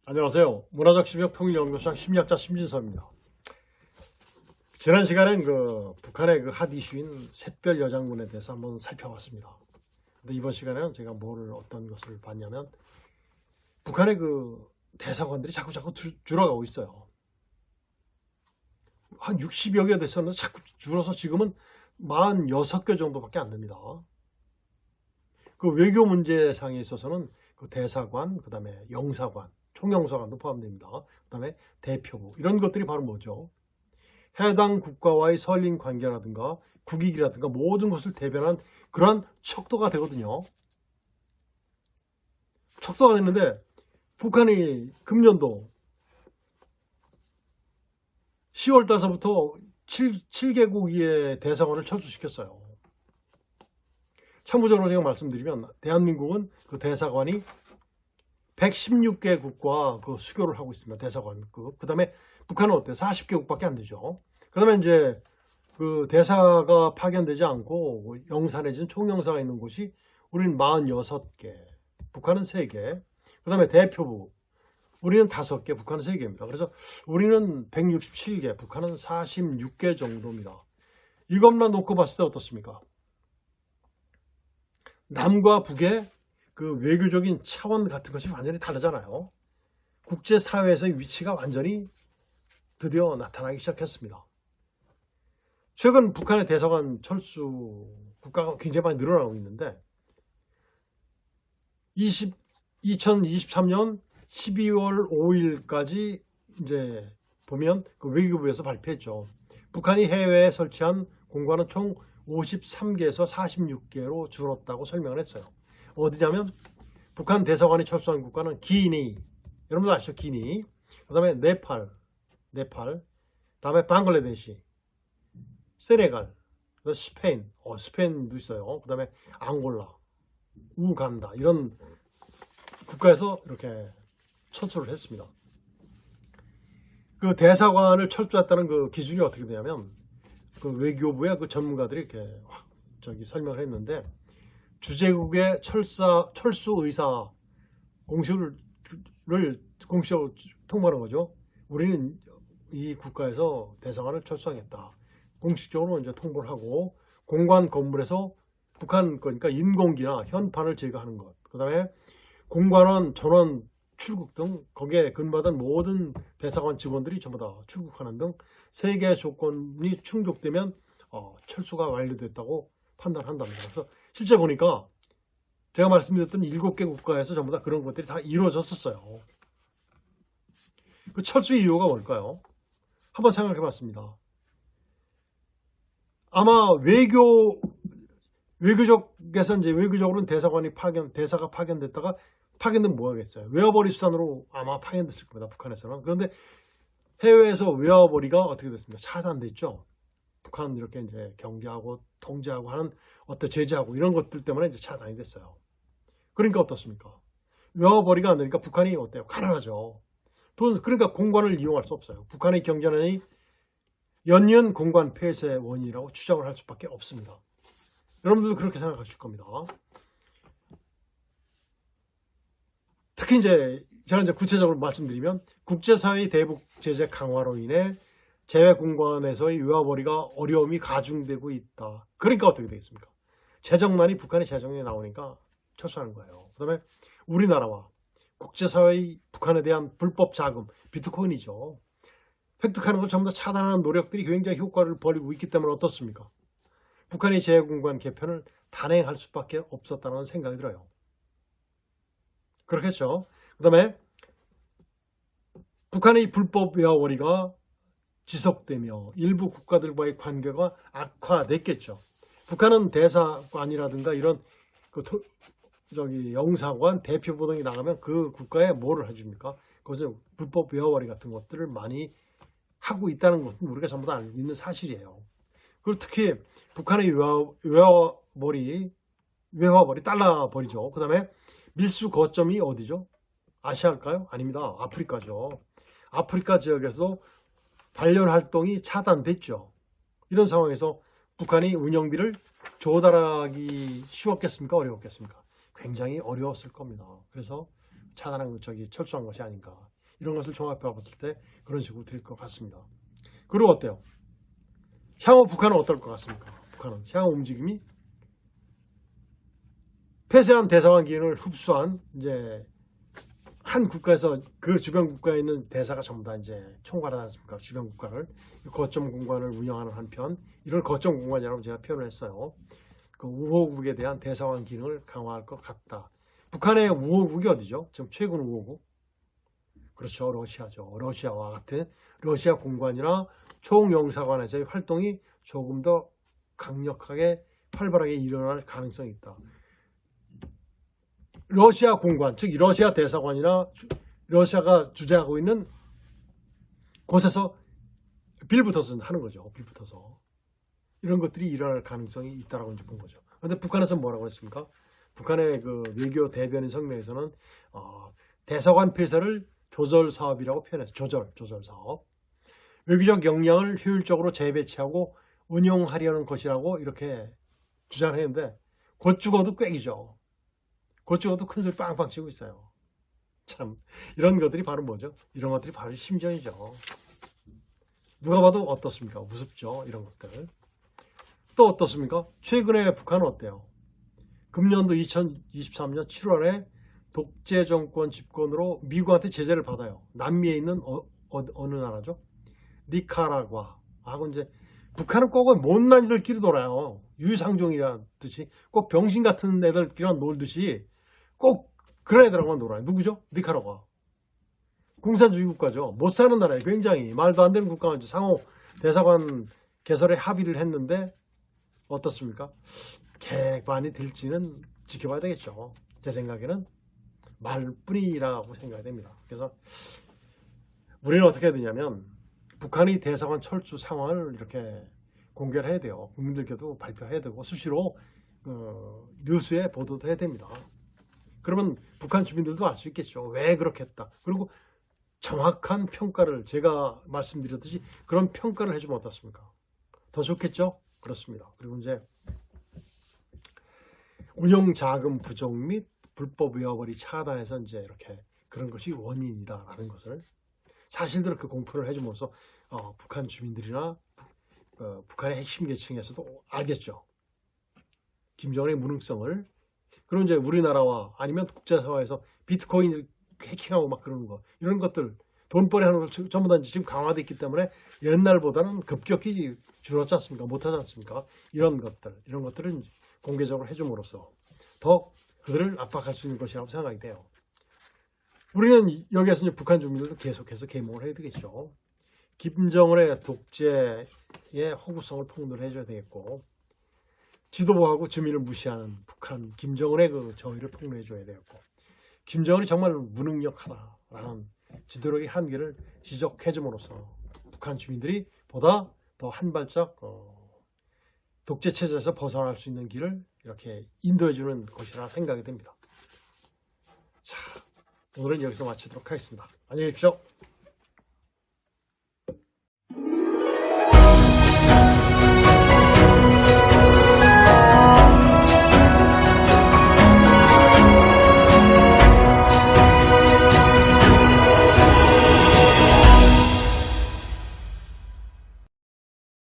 안녕하세요. 문화적 심리학 통일연구소장 심리학자 심진섭입니다. 지난 시간엔 북한의 핫 이슈인 샛별 여장군에 대해서 한번 살펴봤습니다. 근데 이번 시간에는 제가 어떤 것을 봤냐면 북한의 대사관들이 자꾸 줄어가고 있어요. 한 60여 개 됐었는데 자꾸 줄어서 지금은 46개 정도밖에 안 됩니다. 외교 문제상에 있어서는 대사관, 그 다음에 영사관, 총영사관도 포함됩니다. 그 다음에 대표부, 이런 것들이 바로 뭐죠? 해당 국가와의 설린 관계라든가 국익이라든가 모든 것을 대변한 그러한 척도가 되거든요. 척도가 됐는데 북한이 금년도 10월 달서부터 7개국의 대사관을 철수시켰어요. 참고적으로 제가 말씀드리면 대한민국은 대사관이 116개국과 수교를 하고 있습니다. 대사관급. 그 다음에 북한은 어때요? 40개국밖에 안 되죠. 그 다음에 이제 대사가 파견되지 않고 영사 내지는 총영사가 있는 곳이 우리는 46개, 북한은 3개, 그 다음에 대표부, 우리는 5개, 북한은 3개입니다. 그래서 우리는 167개, 북한은 46개 정도입니다. 이것만 놓고 봤을 때 어떻습니까? 남과 북의 외교적인 차원 같은 것이 완전히 다르잖아요. 국제사회에서의 위치가 완전히 드디어 나타나기 시작했습니다. 최근 북한의 대사관 철수 국가가 굉장히 많이 늘어나고 있는데 2023년 12월 5일까지 이제 보면 외교부에서 발표했죠. 북한이 해외에 설치한 공관은 총 53개에서 46개로 줄었다고 설명을 했어요. 어디냐면 북한 대사관이 철수한 국가는 기니, 여러분들 아시죠? 기니, 그 다음에 네팔, 다음에 방글라데시, 세네갈, 스페인, 스페인도 있어요. 그 다음에 앙골라, 우간다, 이런 국가에서 이렇게 철수를 했습니다. 대사관을 철수했다는 기준이 어떻게 되냐면 외교부의 전문가들이 이렇게 설명을 했는데 주재국의 철수 의사 공식을 공식적으로 통보하는 거죠. 우리는 이 국가에서 대사관을 철수하겠다. 공식적으로 이제 통보를 하고 공관 건물에서 북한 거니까 인공기나 현판을 제거하는 것. 그 다음에 공관원, 전원, 출국 등 거기에 근무하던 모든 대사관 직원들이 전부 다 출국하는 등 3개의 조건이 충족되면 철수가 완료됐다고 판단한답니다. 그래서 실제 보니까 제가 말씀드렸던 7개 국가에서 전부 다 그런 것들이 다 이루어졌었어요. 철수 이유가 뭘까요? 한번 생각해 봤습니다. 아마 외교적에서 이제 외교적으로는 대사가 파견됐다가 파견되면 뭐 하겠어요? 외화벌이 수단으로 아마 파견됐을 겁니다. 북한에서는. 그런데 해외에서 외화벌이가 어떻게 됐습니까? 차단됐죠. 북한 이렇게 이제 경계하고 통제하고 하는 어떤 제재하고 이런 것들 때문에 이제 차단이 됐어요. 그러니까 어떻습니까? 외화벌이가 안 되니까 북한이 어때요? 가난하죠. 그러니까 공관을 이용할 수 없어요. 북한의 경제난이 연이은 공관 폐쇄 원인이라고 추정을 할 수밖에 없습니다. 여러분들도 그렇게 생각하실 겁니다. 특히 제가 구체적으로 말씀드리면 국제사회의 대북 제재 강화로 인해 재외공관에서의 외화벌이가 어려움이 가중되고 있다. 그러니까 어떻게 되겠습니까? 재정난이 북한의 재정에 나오니까 철수하는 거예요. 그 다음에 우리나라와 국제사회의 북한에 대한 불법 자금, 비트코인이죠. 획득하는 걸 전부 다 차단하는 노력들이 굉장히 효과를 벌이고 있기 때문에 어떻습니까? 북한의 재외공관 개편을 단행할 수밖에 없었다는 생각이 들어요. 그렇겠죠. 그 다음에 북한의 불법 외화벌이가 지속되며 일부 국가들과의 관계가 악화됐겠죠. 북한은 대사관이라든가 이런 영사관, 대표부 등이 나가면 그 국가에 뭐를 해줍니까? 그것을 불법 외화벌이 같은 것들을 많이 하고 있다는 것은 우리가 전부 다 알고 있는 사실이에요. 그리고 특히 북한의 외화벌이 달라버리죠. 그 다음에 밀수 거점이 어디죠? 아시아일까요? 아닙니다. 아프리카죠. 아프리카 지역에서 단련 활동이 차단됐죠. 이런 상황에서 북한이 운영비를 조달하기 쉬웠겠습니까? 어려웠겠습니까? 굉장히 어려웠을 겁니다. 그래서 철수한 것이 아닌가 이런 것을 종합해 봤을 때 그런 식으로 될 것 같습니다. 그리고 어때요? 향후 북한은 어떨 것 같습니까? 북한은 향후 움직임이 폐쇄한 대사관 기능을 흡수한 이제 한 국가에서 그 주변 국가에 있는 대사가 전부 다 이제 총괄하지 않습니까? 주변 국가를 거점 공간을 운영하는 한편 이걸 거점 공간이라고 제가 표현을 했어요. 그 우호국에 대한 대사관 기능을 강화할 것 같다. 북한의 우호국이 어디죠? 지금 최근 우호국? 그렇죠. 러시아죠. 러시아와 같은 러시아 공관이나 총영사관에서의 활동이 조금 더 강력하게 활발하게 일어날 가능성이 있다. 러시아 공관, 즉 러시아 대사관이나 러시아가 주재하고 있는 곳에서 빌붙어서 하는 거죠. 빌붙어서. 이런 것들이 일어날 가능성이 있다라고 이제 본 거죠. 그런데 북한에서는 뭐라고 했습니까? 북한의 그 외교 대변인 성명에서는 대사관 폐쇄를 조절 사업이라고 표현했어요. 조절 사업. 외교적 역량을 효율적으로 재배치하고 운용하려는 것이라고 이렇게 주장했는데 곧 죽어도 꽥이죠. 곧 죽어도 큰 소리 빵빵 치고 있어요. 참 이런 것들이 바로 뭐죠? 이런 것들이 바로 심정이죠. 누가 봐도 어떻습니까? 우습죠. 이런 것들. 또 어떻습니까? 최근에 북한은 어때요? 금년도 2023년 7월에 독재 정권 집권으로 미국한테 제재를 받아요. 남미에 있는 어느 나라죠? 니카라과 하고 이제 북한은 꼭 못난 이들끼리 놀아요. 유상종이란 듯이 꼭 병신 같은 애들끼리만 놀듯이 꼭 그런 애들하고만 놀아요. 누구죠? 니카라과. 공산주의 국가죠. 못 사는 나라예요. 굉장히 말도 안 되는 국가가 이제 상호 대사관 개설에 합의를 했는데 어떻습니까? 개관이 될지는 지켜봐야 되겠죠. 제 생각에는 말뿐이라고 생각이 됩니다. 그래서 우리는 어떻게 해야 되냐면 북한이 대사관 철수 상황을 이렇게 공개를 해야 돼요. 국민들께도 발표해야 되고 수시로 뉴스에 보도도 해야 됩니다. 그러면 북한 주민들도 알 수 있겠죠. 왜 그렇게 했다. 그리고 정확한 평가를 제가 말씀드렸듯이 그런 평가를 해주면 어떻습니까? 더 좋겠죠? 그렇습니다. 그리고 이제 운영 자금 부족 및 불법 외화벌이 차단해서 이제 이렇게 그런 것이 원인이다라는 것을 사실대로 그 공표를 해줌으로써 북한 주민들이나 북한의 핵심 계층에서도 알겠죠. 김정은의 무능성을. 그리고 이제 우리나라와 아니면 국제사회에서 비트코인 해킹하고 막 그러는 거 이런 것들 돈벌이 하는 걸 전부 다 지금 강화되어 있기 때문에 옛날보다는 급격히 줄었지 않습니까? 못하지 않습니까? 이런 것들을 공개적으로 해줌으로써 더 그들을 압박할 수 있는 것이라고 생각이 돼요. 우리는 여기에서 이제 북한 주민들도 계속해서 계몽을 해야 되겠죠. 김정은의 독재의 허구성을 폭로를 해줘야 되겠고, 지도부하고 주민을 무시하는 북한 김정은의 그 저희를 폭로해줘야 되겠고, 김정은이 정말 무능력하다라는 지도력의 한계를 지적해줌으로써 북한 주민들이 보다 더 한 발짝 독재 체제에서 벗어날 수 있는 길을 이렇게 인도해주는 것이라 생각이 됩니다. 자, 오늘은 여기서 마치도록 하겠습니다. 안녕히 계십시오.